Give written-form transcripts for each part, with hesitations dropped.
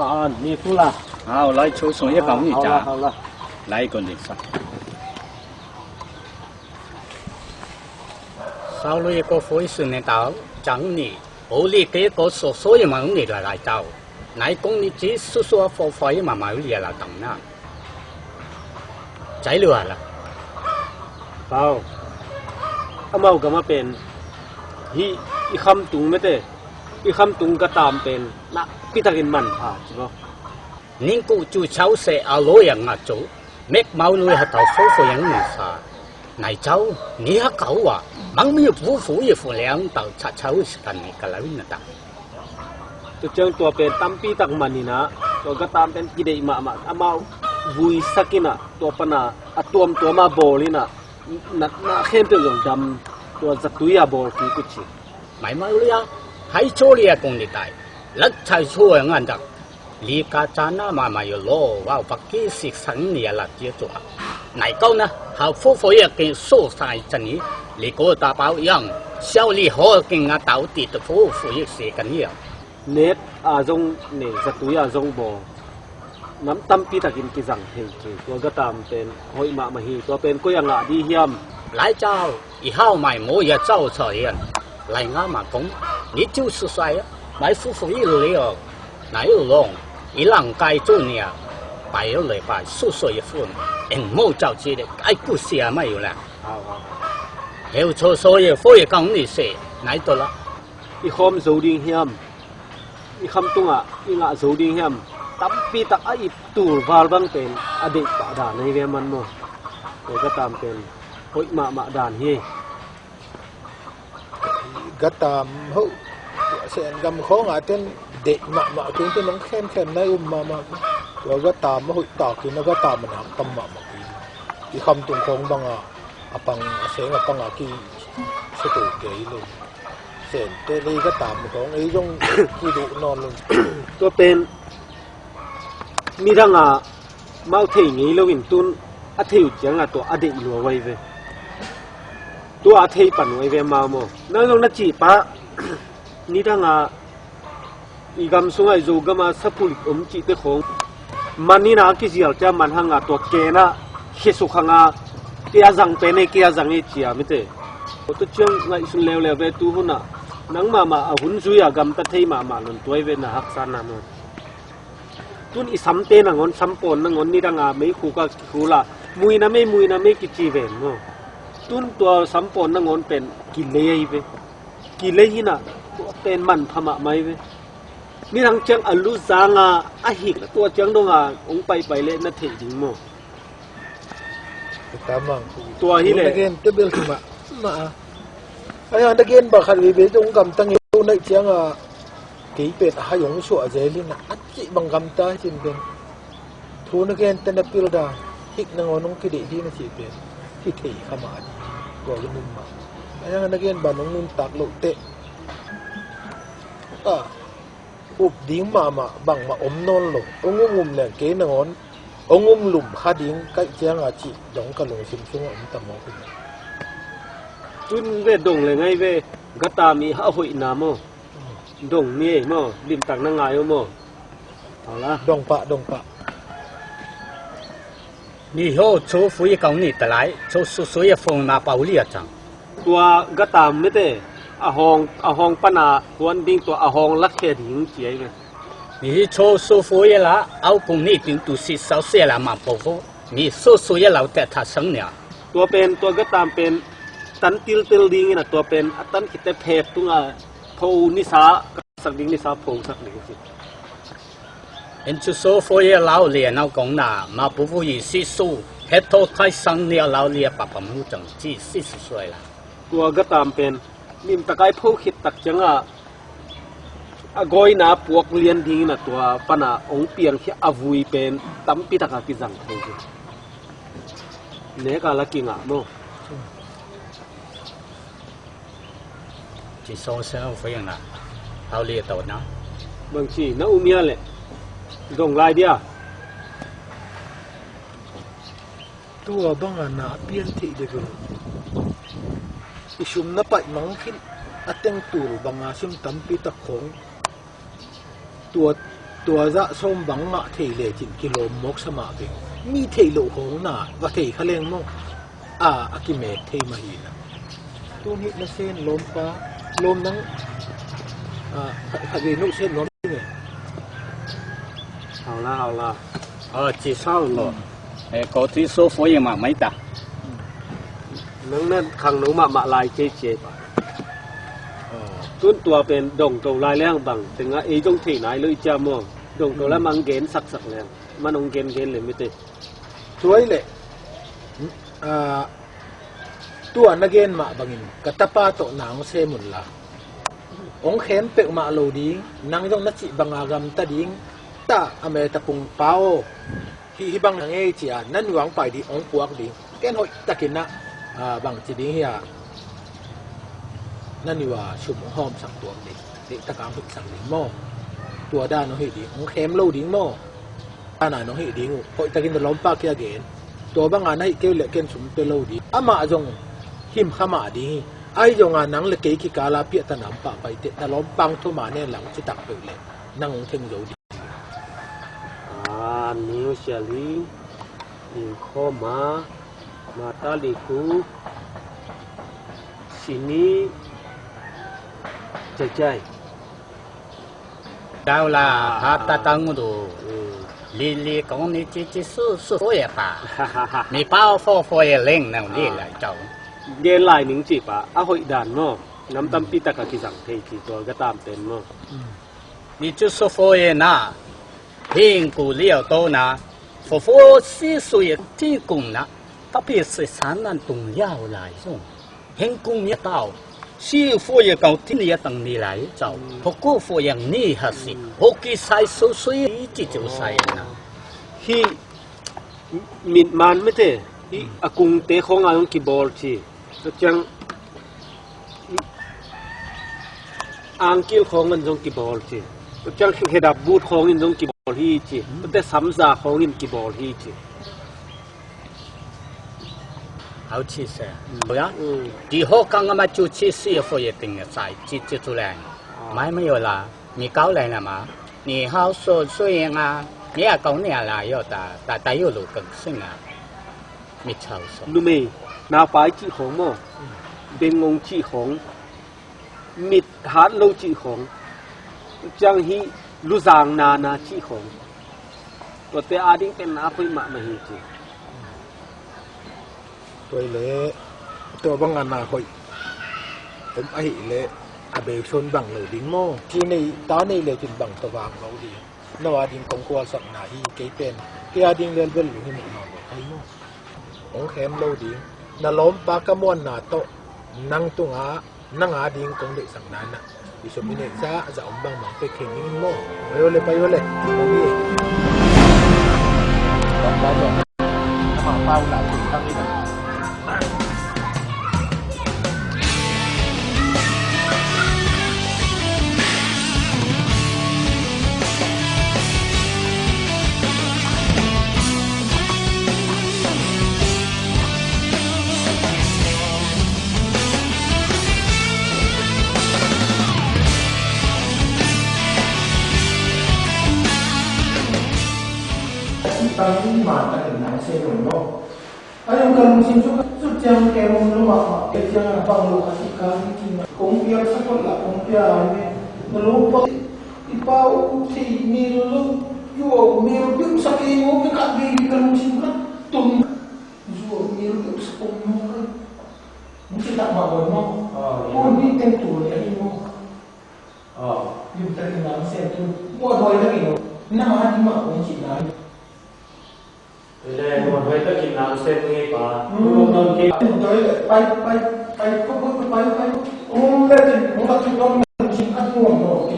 饭，你付了。好，来抽送一包米好了渣，好了，来一个零三。sau này có phối sự này tao chẳng nhỉ bố lý cái có số số mà ông này là lại tao nãy cũng đi chỉ số số phối mà mà lý là tổng na trái lừa là เปล่าเอาเมาก็มาเป็นอีคำตุงไม่ได้อีคำตุงก็ตามเป็นนักพิทักษ์มันผ่าใช่ปะ nhưng cụ chú cháu sẽ ở lốiอย่างngã chỗ mấy máu nuôi hạt tàu phối phốiอย่างngười xa này cháu nghĩ hạt cẩu à mang mi phú phú như phú léng tàu chả cháu cần này cả lấy nữa ta ตัวเจ้าตัวเป็นตั้มปีตักมันนี่นะตัวก็ตามเป็นกิเลสมาเอาเมาวุยสักินะตัวปนาอะตัวมาโบลินะนักเข้มตัวอย่างดำตัวจัตุยาโบคือกุชิ mày mau lia hãy cho lia cùng đi tại lắc chạy chua ngàn đặc lý cá cha na mà mày lo vào bạc kí xịt sẵn nia là chia chua này câu na hào phú phối cái số sai chân ý lý cố ta bảo yang xiao lý họ cái ngã tàu tịt phú phối xịt cái nhiều เน็ตอาจงเนี่ยจัตุยาจงโบน้ำตั้มปีตักินกิจังเฮงตัวก็ตามเป็นหอยมามาฮีตัวเป็นก็ยังอ่ะดีเฮียม 来招以后买某也招错人来我嘛讲你就是帅啊买夫妇一了哪有弄一浪该做呢摆了礼拜数岁一份人冇招知的该故事啊没有了 hiểu cho số ye phơi công ni se nãy tôi là อีคอมโซดิงเฮียมอีคำตุงอ่ะอีงะโซดิงเฮียมตั้มปีตักอีตูวาลบังเป็นอดีตป่าด่านในเวมันมั้งตัวก็ตามเป็นหอยมาด่านเฮ ก็ตามเขาเสียงกำของอาจจะเด็กมาถึงจะน้องแค่ในมาเราก็ตามมาหุยตอกกินแล้วก็ตามมันหักตำมาอีคำตุงของบางปังเสียงปังกี่สตูเกยเลยเสียงเตลีก็ตามของไอ้ยงกี่ดุนอนลง ตัวเป็นมีทั้งอ่ะเมาเทียงงี้แล้ววินตุนอาเทียจังอ่ะตัวอดีตหลัวไว้เวตัวอาเทียปั่นไว้เวมาโมนั่นลงนัดจีปะนี่ทั้งอ่ะอีกำสุงไอโจก็มาสับผุลิอมจีเตของมันนี่นะกิจยาจะมันหังอ่ะตัวเกน่ะเขสุขังอ่ะเกียจังเป็นเกียจังไอเจียไม่เตะตัวเจ้าไงสุนเลวเวตูหุ่นอ่ะนังมาหุ่นซุยอ่ะกำตัดเทียมาหล่นตัวเวน่ะฮักซันน่ะโมตุนอีสัมเตนังอนสัมปนนังอนนี่ดังอ่ะไม่คู่กับคู่ละมุยนะไม่กิจีเวนโมตุนตัวสัมปนนังอนเป็นกิเลสเวกิเลสน่ะตัวเป็นมันพม่าไม่เวนี่ทั้งเจ้าอลุจางอ่ะอาหิกตัวเจ้าดงอ่ะองไปเลยนั่นเถิดจริงโม tamang tua hi le again tebel kuma ma ayan again ba khali be tung kam tang yu nai chiang a ki pet ha yong su a jelin a chi bang kam ta chin ben thun again ten apil da hik nang onong ki de di na chi pe ki thei khama ko yum ma ayan again ba nong nun tak lo te a up ding ma bang ma om non lo ongum le ke nang on ông lùm khá điên cách chiang à chị đóng cả lồng sim xuống ông tầm mỏ cái tuân về đồng là ngay về gata mi hạ hội nam mô đồng mi mô lim tặng năng ngài mô好啦 đồng pa以后除非讲你的来就所以风拿包里啊讲 ตัวกตามไม่ได้อาหองปนาวันดิ้งตัวอาหองลักแค่ดิ้งเจียไง你做舒服一啦，澳工你定都是少些啦嘛不服，你舒服一老得他生了。 ตัวเป็นตัวก็ตามเป็นตันติลดิ้งนะตัวเป็นตันคิดแต่เพจตัวโพนิสาสักดิ้งนิสาโพสักดิ้งสิ 人就舒服一老脸老讲啦，嘛不服意思数，黑头太生了老脸爸爸母整至40岁了。 ตัวก็ตามเป็นนิมตะไคร้ผู้คิดตักจังกอยนาพวกเรียนดีนะตัวปนาองเปียงที่อวุยเป็นตั้มปีตะกากิจังเทงเนี่ยก็ลักกิงอ่ะโม 只说是不用啦，老脸多呢。 บางทีน้าอุเมียเลยดงลายเดีย ตัวบางนะเปลี่ยนที่เดียวอิชุมนับไปมังคินอัตเต็งตูบางอาชิมตั้มปีตะของตัว ตัวจะส้มบังงะเทเลจินกิโลมกสมาเบงมีเทโลหงน่ะว่าเทเขาเลี้ยงมั้งอากิเมเทมาหินะตัวนี้นะเส้นลมฟ้าลมนั้นขัดเวนุเส้นลมนี่ไง 好啦介绍了嗰啲疏火嘢嘛咪得，能นั้นขังหนูมาลายเจ๊ปะตุนตัวเป็นดงตัวลายแรงบังถึงไอ้ตรงที่ไหนเลยจะมองดงตัวแล้วมันเกณฑ์สักแรงมันองเกณฑ์เลยไม่ติด สวยเลยตัวนักเกณฑ์มาบางอินกตปาโตนางเซมุนละองเข็มเปกมาโลดีนางต้องนัดจิบังอากรรมตาดิงตาอเมตะปุงเปาฮิบังนางเอจียนั่นหวังไปดีองปวกดีแกนหอยตะกินนะบางจีดิงเฮียนั่นนี่ว่าชุมหอมสักตัวดีเด็กตะการฝึกสักดิงโมตัวด้านน้องเฮดีองเข็มโลดิงโมด้านน้องเฮดีงูหอยตะกินตะล้อมปากเกียเกนตัวบางงานให้เกลเล็กเกนสมเปโลดีอามาจงหิมขมาดีไอ้จงงานนังเล็กกี่กาลาเปียตะนำปะไปเตะตะล้อมปังทุมาเนี่ยหลังจิตักเปเลยนั่งเทงโยดีนิวเชลีนิวข้อมาตาลิกูสินีใจ到啦他打当都哩讲你这说也罢你包火也冷那里来走เกณฑ์ลายหนึ่งจีบหอยด่านเนาะน้ำตำปีตะกะกิสังเทกีตัวก็ตามเต็มเนาะ你就说火也那评估了多呢火是属于提供呢特别是三难动摇来用评估也到师傅也讲天也等你来走不过火也你还是我给晒收水这就晒呢ฮีมิดมันไม่เท่ฮีอากุงเตะของอายุกี่บอลทีจังอังกิลของเงินจงกี่บอลทีจังเฮดับบูทของเงินจงกี่บอลฮีทีแต่สัมซาของเงินกี่บอลฮีที好气噻，对呀，以后刚刚嘛就去师傅也定了在，接出来，买没有啦？你搞来了吗？你好说虽然啊，你也讲你来要但有路更深啊，没操守。รู้ไหมนาปลายจีของมั้งเป็นงงจีของมิดหาโลจีของจังฮีรู้จางนาจีของตัวเตอาดิ้งเป็นนาไปมาฮีจีตัวเละตัวบางงานนาคอยผมไอ้เละอาเบลชนบังเลยดิ้งโม่ที่ในตอนนี้เลยจินบังตะวางเราดีนวาดิ้งกงกัวสักนาฮีเกยเป็นเกียดิ้งเรียนเวลอยู่ที่นี่นอนไอ้โม่องแคมเราดิ้งนาล้มปากกระมวนนาโตนั่งตุงอานั่งอาดิ้งกงเด็กสักนานน่ะดิฉันไม่เนจ้าจะอมบังหมังไปเข่งนิ่งโม่ไปเลยตรงนี้ลองมาเป้าหลังทางนี้กัน当马的很难些容貌，还有跟新出就将给我们的马给将放入还是刚进来，公标是不啦？公标呢？那路包一包是米路有米路有啥给我们看给跟新出动，有米路有啥动吗？你知道吗？我你tem tudo aí não，有在那些都我多一点，那嘛你嘛我知道。เลยหมดไว้ก็กินน้ำเส้นนี่ป่ะลูกนอนกินไปโอ้เล่นผมก็ชุดน้องชิมข้าวต้มโอเค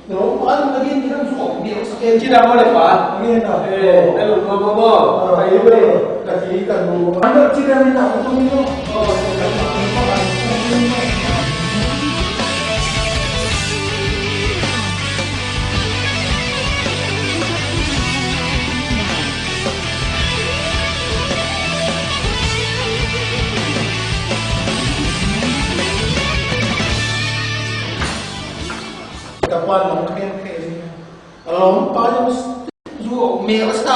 เดี๋ยวอันนี้ที่นั่งสอบเดี๋ยวสเกลที่เราไม่ได้ป่ะนี่นะแต่ลูกน้องก็ไปเลยกะทิกันดูอันนี้ที่เราไม่ได้ตรงนี้ก็กับวันหลงเข้มลงป้าจะ Mir ist